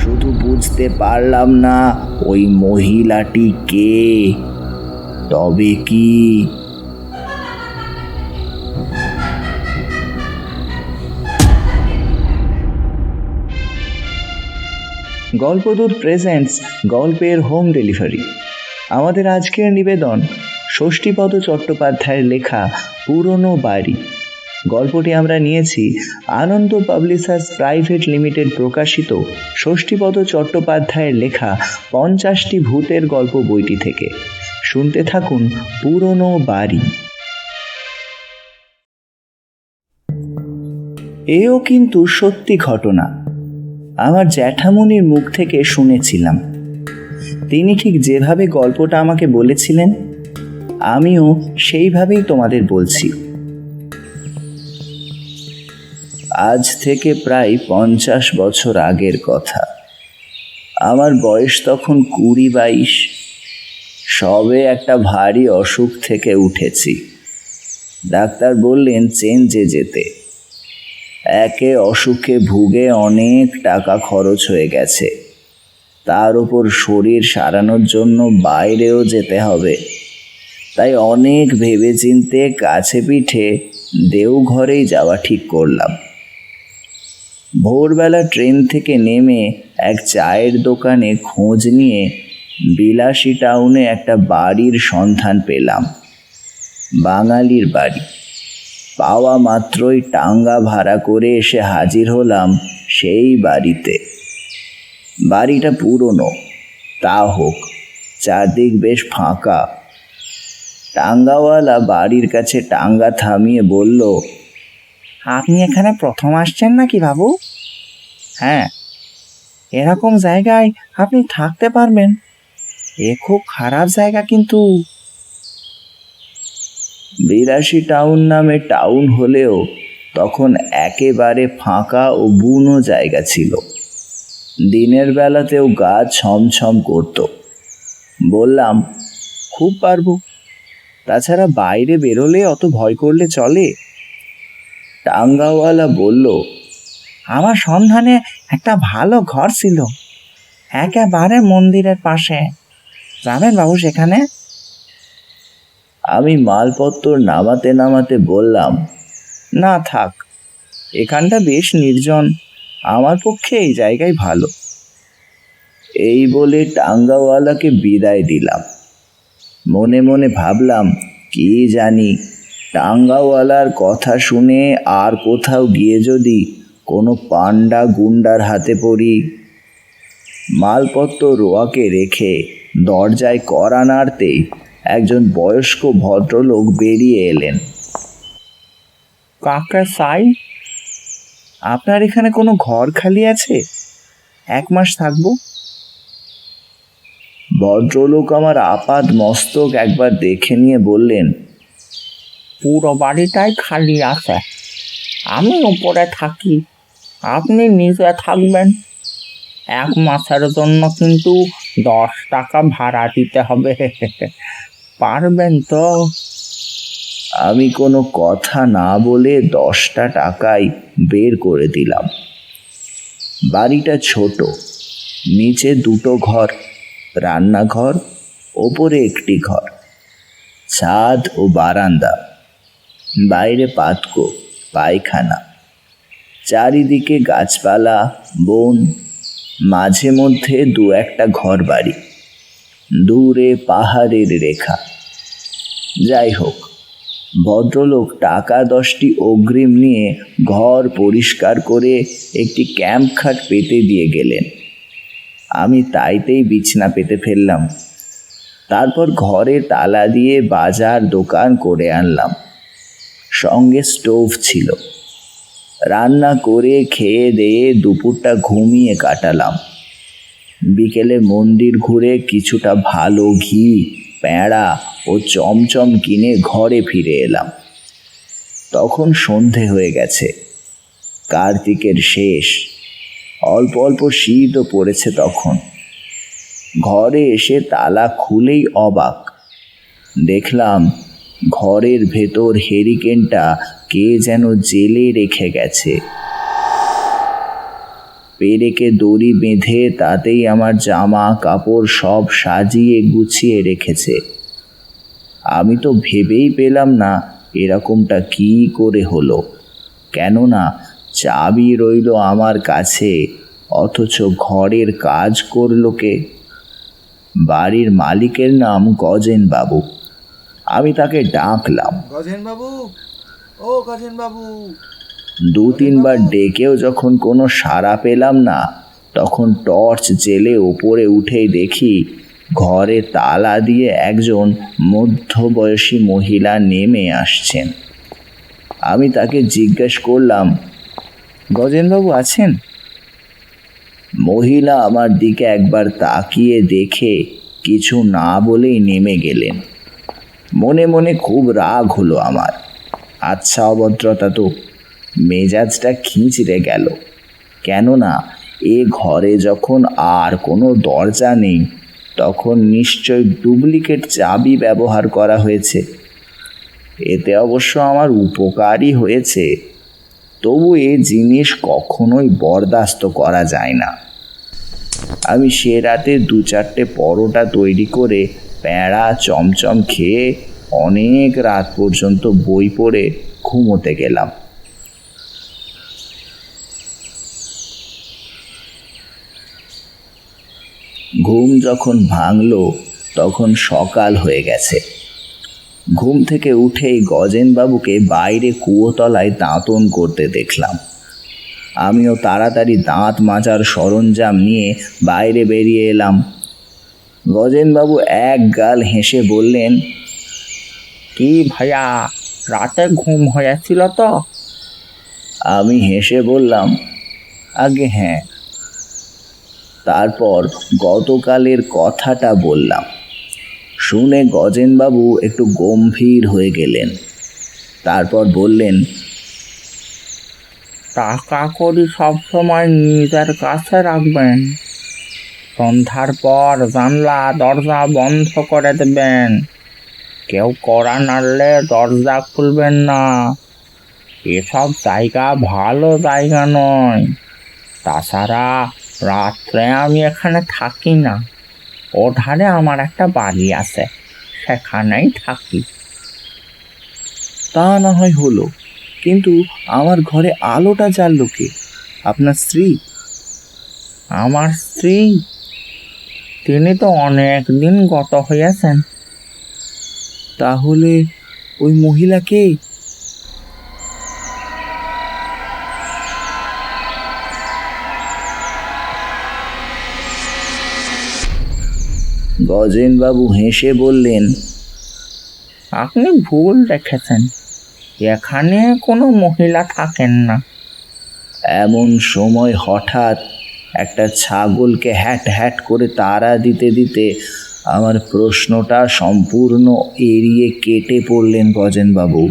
শুধু বুঝতে পারলাম না ওই মহিলাটি কে। তবে কি গল্পদূত প্রেজেন্টস গল্পের হোম ডেলিভারি। আমাদের আজকের নিবেদন ষষ্ঠীপদ চট্টোপাধ্যায়ের লেখা পুরনো বাড়ি। গল্পটি আমরা নিয়েছি আনন্দ পাবলিশার্স প্রাইভেট লিমিটেড প্রকাশিত ষষ্ঠীপদ চট্টোপাধ্যায়ের লেখা 50টি ভূতের গল্প বইটি থেকে। শুনতে থাকুন পুরনো বাড়ি। এও কিন্তু সত্যি ঘটনা, আমার জ্যাঠামণির মুখ থেকে শুনেছিলাম। তিনি ঠিক যেভাবে গল্পটা আমাকে বলেছিলেন আমিও সেইভাবেই তোমাদের বলছি। আজ থেকে প্রায় 50 বছর আগের কথা। আমার বয়স তখন 20-22। সবে একটা ভারী অসুখ থেকে উঠেছি। ডাক্তার বললেন চেঞ্জে যেতে। একে অসুখে ভুগে অনেক টাকা খরচ হয়ে গেছে, তার উপর শরীর সারানোর জন্য বাইরেও যেতে হবে। তাই অনেক ভেবেচিন্তে কাছে পিঠে দেওঘরেই যাওয়া ঠিক করলাম। ভোরবেলা ট্রেন থেকে নেমে এক চায়ের দোকানে খোঁজ নিয়ে বিলাসী টাউনে একটা বাড়ির সন্ধান পেলাম। বাঙালির বাড়ি। পাওয়া মাত্রই টাঙ্গা ভাড়া করে এসে হাজির হলাম সেই বাড়িতে। বাড়িটা পুরনো, তা হোক, চারদিক বেশ ফাঁকা। টাঙ্গাওয়ালা বাড়ির কাছে টাঙ্গা থামিয়ে বলল, আপনি এখানে প্রথম আসছেন নাকি বাবু? হ্যাঁ। এরকম জায়গায় আপনি থাকতে পারবেন? এ খুব খারাপ জায়গা কিন্তু। বিলাসী টাউন নামে টাউন হলেও তখন একেবারে ফাঁকা ও বুনো জায়গা ছিল। দিনের বেলাতেও গা ছমছম করত। বললাম, খুব পারবো। তাছাড়া বাইরে বেরোলে অত ভয় করলে চলে? টাঙ্গাওয়ালা বলল, আমার সন্ধানে একটা ভালো ঘর ছিল, একেবারে মন্দিরের পাশে। যাবেন বাবু সেখানে? আমি মালপত্র নামাতে নামাতে বললাম, না থাক, এখানটা বেশ নির্জন, আমার পক্ষে এই জায়গায় ভালো। এই বলে টাঙ্গাওয়ালাকে বিদায় দিলাম। মনে মনে ভাবলাম, কি জানি টাঙ্গাওয়ালার কথা শুনে আর কোথাও গিয়ে যদি কোনো পান্ডা গুন্ডার হাতে পড়ি। মালপত্র রোয়াকে রেখে দরজায় কড়া নাড়তেই একজন বয়স্ক ভদ্রলোক বেরিয়ে এলেন। কাকা সাই, আপনার এখানে কোনো ঘর খালি আছে? 1 মাস থাকবো। ভদ্রলোক আমার আপাদ মস্তক একবার দেখে নিয়ে বললেন, পুরো বাড়িটাই খালি আছে। আমি উপরে থাকি, আপনি নিচে থাকবেন। 1 মাসের জন্য কিন্তু 10 টাকা ভাড়া দিতে হবে। পারবেন তো? আমি কোনো কথা না বলে 10টা টাকাই বের করে দিলাম। বাড়িটা ছোট, নিচে 2টো ঘর, রান্নাঘর, ওপরে একটি ঘর, ছাদ ও বারান্দা, বাইরে পাতকো, পায়খানা, চারিদিকে গাছপালা, বন, মাঝে মধ্যে 2-1টা ঘর বাড়ি, দূরে পাহাড়ের রেখা। যাই হোক, ভদ্রলোক টাকা 10টি অগ্রিম নিয়ে ঘর পরিষ্কার করে একটি ক্যাম্প খাট পেতে দিয়ে গেলেন। আমি তাইতেই বিছনা পেতে ফেললাম। তারপর ঘরে তালা দিয়ে বাজার দোকান করে আনলাম। সঙ্গে স্টোভ ছিল। রান্না করে খেয়ে দিয়ে দুপুরটা ঘুমিয়ে কাটালাম। বিকেলে মন্দির ঘুরে কিছুটা ভালো ঘি, প্যাঁড়া ও চমচম কিনে ঘরে ফিরে এলাম। তখন সন্ধে হয়ে গেছে, কার্তিকের শেষ। অল্প অল্প শীতও পড়েছে তখন। ঘরে এসে তালা খুলেই অবাক, দেখলাম ঘরের ভেতর হেরিকেনটা কে যেন জেলে রেখে গেছে। পেরেকে দড়ি বেঁধে তাতেই আমার জামা কাপড় সব সাজিয়ে গুছিয়ে রেখেছে। আমি তো ভেবেই পেলাম না এরকমটা কি করে হলো, কেননা চাবি রইল আমার কাছে, অথচ ঘরের কাজ করলো কে? বাড়ির মালিকের নাম গজেন বাবু। আমি তাকে ডাকলাম। গজেন বাবু, ও গজেন বাবু। দু তিনবার ডেকেও যখন কোনো সাড়া পেলাম না, তখন টর্চ জেলে ওপরে উঠেই দেখি ঘরে তালা দিয়ে একজন মধ্যবয়সী মহিলা নেমে আসছেন। আমি তাকে জিজ্ঞেস করলাম, গজেনবাবু আছেন? মহিলা আমার দিকে একবার তাকিয়ে দেখে কিছু না বলেই নেমে গেলেন। মনে মনে খুব রাগ হলো আমার। আচ্ছা অভদ্রতা তো, মেজাজটা খিঁচড়ে গেল। কেননা এ ঘরে যখন আর কোনো দরজা নেই, তখন নিশ্চয় ডুপ্লিকেট চাবি ব্যবহার করা হয়েছে। এতে অবশ্য আমার উপকারই হয়েছে, তবু এ জিনিস কখনোই বরদাস্ত করা যায় না। আমি সে রাতে 2-4টে পরোটা তৈরি করে প্যাঁড়া চমচম খেয়ে অনেক রাত পর্যন্ত বই পড়ে ঘুমোতে গেলাম। ঘুম যখন ভাঙল তখন সকাল হয়ে গেছে। ঘুম থেকে উঠেই গজেনবাবুকে বাইরে কুয়োতলায় দাঁতন করতে দেখলাম। আমিও তাড়াতাড়ি দাঁত মাজার সরঞ্জাম নিয়ে বাইরে বেরিয়ে এলাম। গজেনবাবু এক গাল হেসে বললেন, কি ভাইয়া, রাতে ঘুম হয়েছিল তো? আমি হেসে বললাম, আগে হ্যাঁ। তারপর গতকালের কথাটা বললাম। শুনে গজেনবাবু একটু গম্ভীর হয়ে গেলেন। তারপর বললেন, টাকা কড়ি সবসময় নিজের কাছে রাখবেন। সন্ধ্যার পর জানলা দরজা বন্ধ করে দেবেন। কেউ কড়া নাড়লে দরজা খুলবেন না। এসব জায়গা ভালো জায়গা নয়। তাছাড়া রাত্রে আমি এখানে থাকি না। ও ধারে আমার একটা বাড়ি আছে, সেখানেই থাকি। তা না হয় হলো, কিন্তু আমার ঘরে আলোটা জ্বাললো কে? আপনার স্ত্রী? আমার স্ত্রী? তিনি তো অনেক দিন গত হইয়াছেন। তাহলে ওই মহিলাকে? গজেনবাবু হেসে বললেন, আপনি ভুল দেখেছেন, এখানে কোনো মহিলা থাকেন না। এমন সময় হঠাৎ একটা ছাগলকে হ্যাট হ্যাট করে তাড়া দিতে দিতে আমার প্রশ্নটা সম্পূর্ণ এড়িয়ে কেটে পড়লেন গজেনবাবু।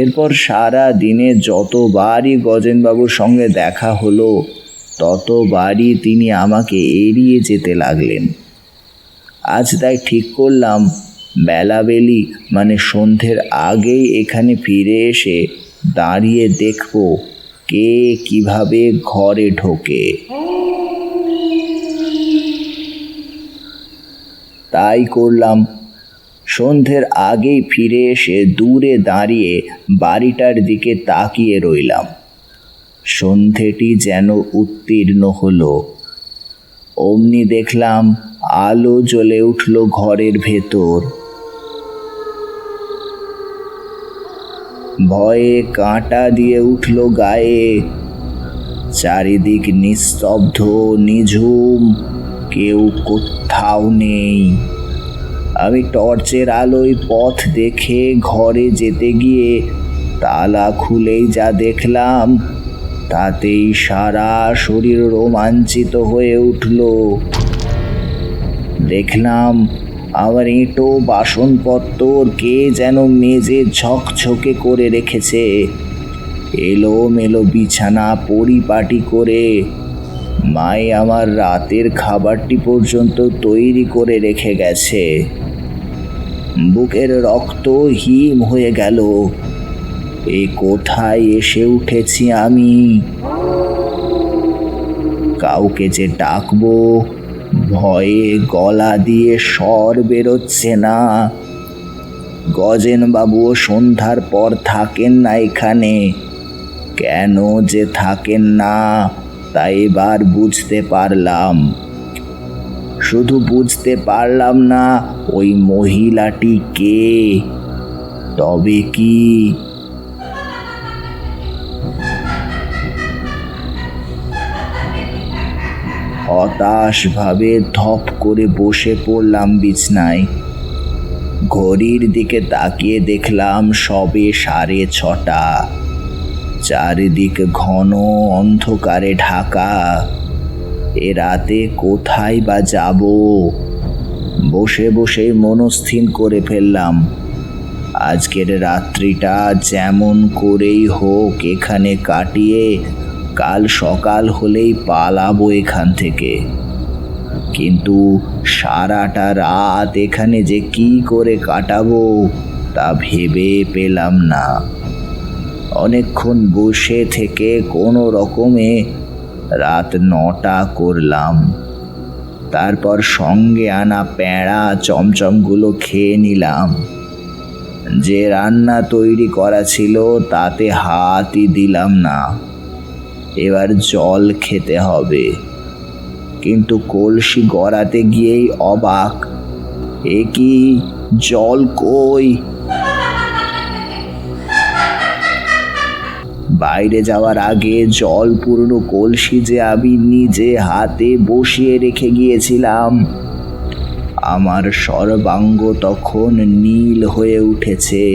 এরপর সারা দিনে যতবারই গজেনবাবুর সঙ্গে দেখা হলো, ততবারই তিনি আমাকে এড়িয়ে যেতে লাগলেন। আজ তাই ঠিক করলাম বেলাবেলি মানে সন্ধ্যের আগেই এখানে ফিরে এসে দাঁড়িয়ে দেখব কে কিভাবে ঘরে ঢোকে। তাই করলাম। সন্ধ্যের আগেই ফিরে এসে দূরে দাঁড়িয়ে বাড়িটার দিকে তাকিয়ে রইলাম। সন্ধ্যেটি যেন উত্তীর্ণ হলো। অমনি দেখলাম আলো জ্বলে উঠল ঘরের ভেতর। ভয়ে কাঁটা দিয়ে উঠল গায়ে। চারিদিক নিস্তব্ধ, নিঝুম, কেউ কোথাও নেই। আমি টর্চের আলোয় পথ দেখে ঘরে যেতে গিয়ে তালা খুলেই যা দেখলাম, তাতেই সারা শরীর রোমাঞ্চিত হয়ে উঠল। দেখলাম আমার এঁটো বাসনপত্তর কে যেন মেজে ঝকঝকে করে রেখেছে। এলোমেলো বিছানা পরিপাটি করে মাই আমার রাতের খাবারটি পর্যন্ত তৈরি করে রেখে গেছে। বুকের রক্ত হিম হয়ে গেল। এ কোথায় এসে উঠেছি আমি? কাউকে যে ডাকবো, ভয়ে গলা দিয়ে স্বর বেরোচ্ছে না। গজেন বাবুও সন্ধ্যার পর থাকেন না এখানে। কেন যে থাকেন না তা এবার বুঝতে পারলাম। শুধু বুঝতে পারলাম না ওই মহিলাটি কে। তবে কি হতাশভাবে ধপ করে বসে পড়লাম বিছনায়। ঘড়ির দিকে তাকিয়ে দেখলাম সবে 6:30। চারিদিক ঘন অন্ধকারে ঢাকা। এ রাতে কোথায় বা যাব? বসে বসে মনস্থির করে ফেললাম, আজকের রাত্রিটা যেমন করেই হোক এখানে কাটিয়ে কাল সকাল হলেই পালাবো এখান থেকে। কিন্তু সারাটা রাত এখানে যে কি করে কাটাবো তা ভেবে পেলাম না। অনেকক্ষণ বসে থেকে কোনো রকমে রাত 9টা করলাম। তারপর সঙ্গে আনা প্যাঁড়া চমচমগুলো খেয়ে নিলাম। যে রান্না তৈরি করা ছিল তাতে হাতই দিলাম না। এবার জল খেতে হবে। কিন্তু কলসি গড়াতে গিয়েই অবাক, এ কি জল কই? বাইরে যাওয়ার আগে জল পূর্ণ কলসি যে আমি নিজে হাতে বসিয়ে রেখে গিয়েছিলাম। আমার সর্বাঙ্গ তখন নীল হয়ে উঠেছে।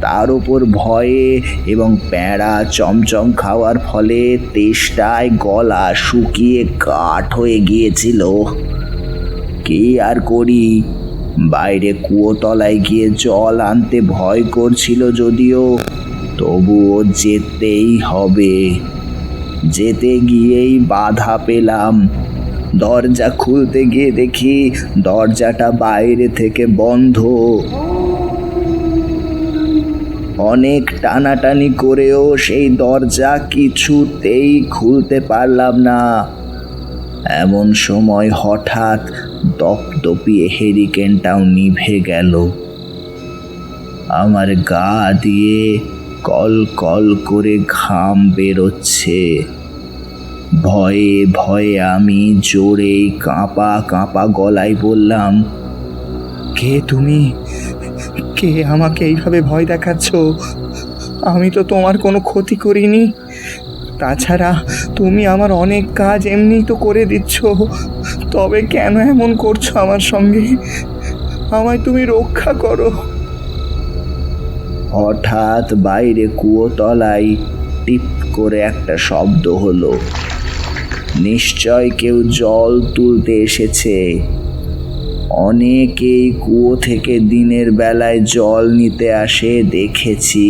তার উপর ভয়ে এবং প্যাঁড়া চমচম খাওয়ার ফলে তেষ্টায় গলা শুকিয়ে কাঠ হয়ে গিয়েছিল। কি আর করি, বাইরে কুয়োতলায় গিয়ে জল আনতে ভয় করছিল যদিও, তবুও যেতেই হবে। যেতে গিয়েই বাধা পেলাম। দরজা খুলতে গিয়ে দেখি দরজাটা বাইরে থেকে বন্ধ। অনেক টানাটানি করেও সেই দরজা কিছুতেই খুলতে পারলাম না। এমন সময় হঠাৎ দপদপিয়ে হেরিকেনটাও নিভে গেল। আমার গা দিয়ে কল কল করে ঘাম বেরোচ্ছে। ভয়ে ভয়ে আমি জোরে কাঁপা কাঁপা গলায় বললাম, কে তুমি? কে আমাকে এইভাবে ভয় দেখাচ্ছ? আমি তো তোমার কোনো ক্ষতি করিনি। তাছাড়া তুমি আমার অনেক কাজ এমনিই তো করে দিচ্ছ, তবে কেন এমন করছো আমার সঙ্গে? আমায় তুমি রক্ষা করো। হঠাৎ বাইরে কুয়োতলায় টিপ করে একটা শব্দ হলো। নিশ্চয় কেউ জল তুলতে এসেছে। অনেকেই কুয়ো থেকে দিনের বেলায় জল নিতে আসে দেখেছি,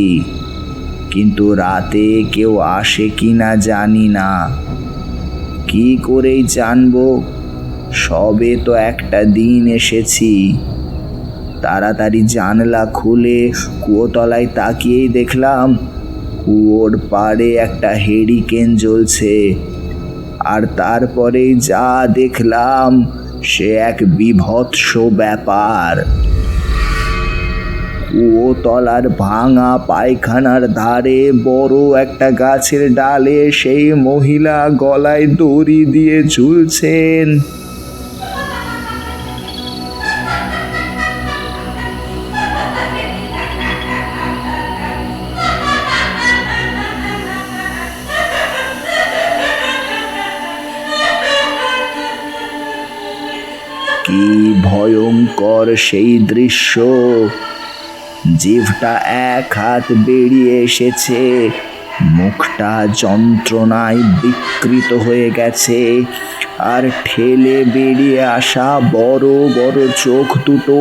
কিন্তু রাতে কেউ আসে কিনা জানি না। কি করেই জানবো? সবে তো একটা দিন এসেছি। তাড়াতাড়ি জানলা খুলে কুয়োতলায় তাকিয়েই দেখলাম কুয়োর পাড়ে একটা হেরিকেন জ্বলছে। আর তারপরেই যা দেখলাম সে এক বীভৎস ব্যাপার। কুয়োতলার ভাঙা পায়খানার ধারে বড় একটা গাছের ডালে সেই মহিলা গলায় দড়ি দিয়ে ঝুলছেন। কি ভয়ঙ্কর সেই দৃশ্য! জিভটা এক হাত বেরিয়ে এসেছে, মুখটা যন্ত্রণায় বিকৃত হয়ে গেছে, আর ঠেলে বেরিয়ে আসা বড় বড় চোখ দুটো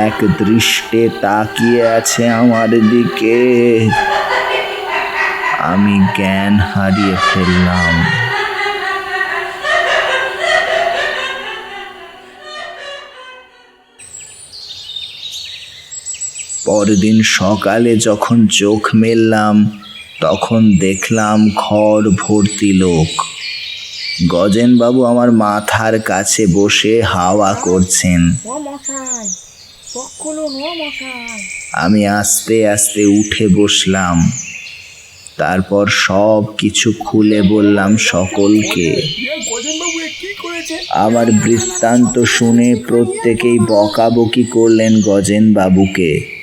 এক দৃষ্টে তাকিয়ে আছে আমার দিকে। আমি জ্ঞান হারিয়ে ফেললাম। পরদিন সকালে যখন চোখ মেললাম তখন দেখলাম ঘর ভর্তি লোক। গজেনবাবু আমার মাথার কাছে বসে হাওয়া করছেন। ও মশাই, চোখ খুলুন ও মশাই। আমি আস্তে আস্তে উঠে বসলাম। তারপর সব কিছু খুলে বললাম সকলকে। আমার বৃত্তান্ত শুনে প্রত্যেকেই বকাবকি করলেন গজেনবাবুকে।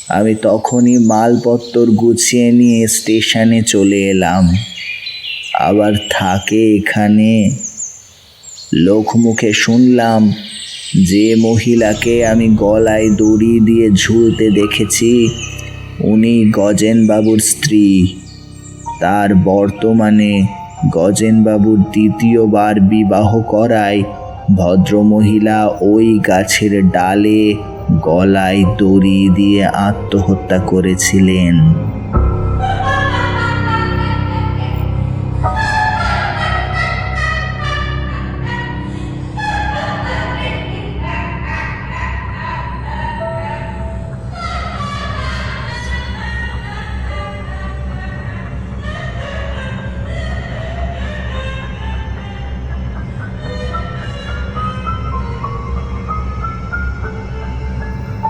আমি তখনই মালপত্র গুছিয়ে নিয়ে স্টেশনে চলে এলাম। আবার থাকে এখানে। লোকমুখে শুনলাম যে মহিলাকে আমি গলায় দড়ি দিয়ে ঝুলতে দেখেছি উনি গজেনবাবুর স্ত্রী। তার বর্তমানে গজেনবাবুর দ্বিতীয়বার বিবাহ করায় ভদ্রমহিলা ওই গাছের ডালে গলায় দড়ি দিয়ে আত্মহত্যা করেছিলেন।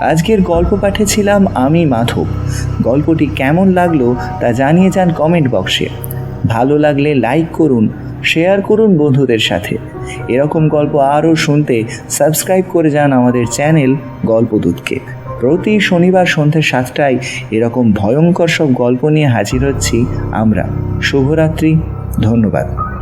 আজকের গল্প পাঠে ছিলাম আমি, মাধব। গল্পটি কেমন লাগলো তা জানিয়ে যান কমেন্ট বক্সে। ভালো লাগলে লাইক করুন, শেয়ার করুন বন্ধুদের সাথে। এরকম গল্প আরও শুনতে সাবস্ক্রাইব করে যান আমাদের চ্যানেল গল্পদূতকে। প্রতি শনিবার সন্ধ্যে 7টায় এরকম ভয়ঙ্কর সব গল্প নিয়ে হাজির হচ্ছি আমরা। শুভরাত্রি, ধন্যবাদ।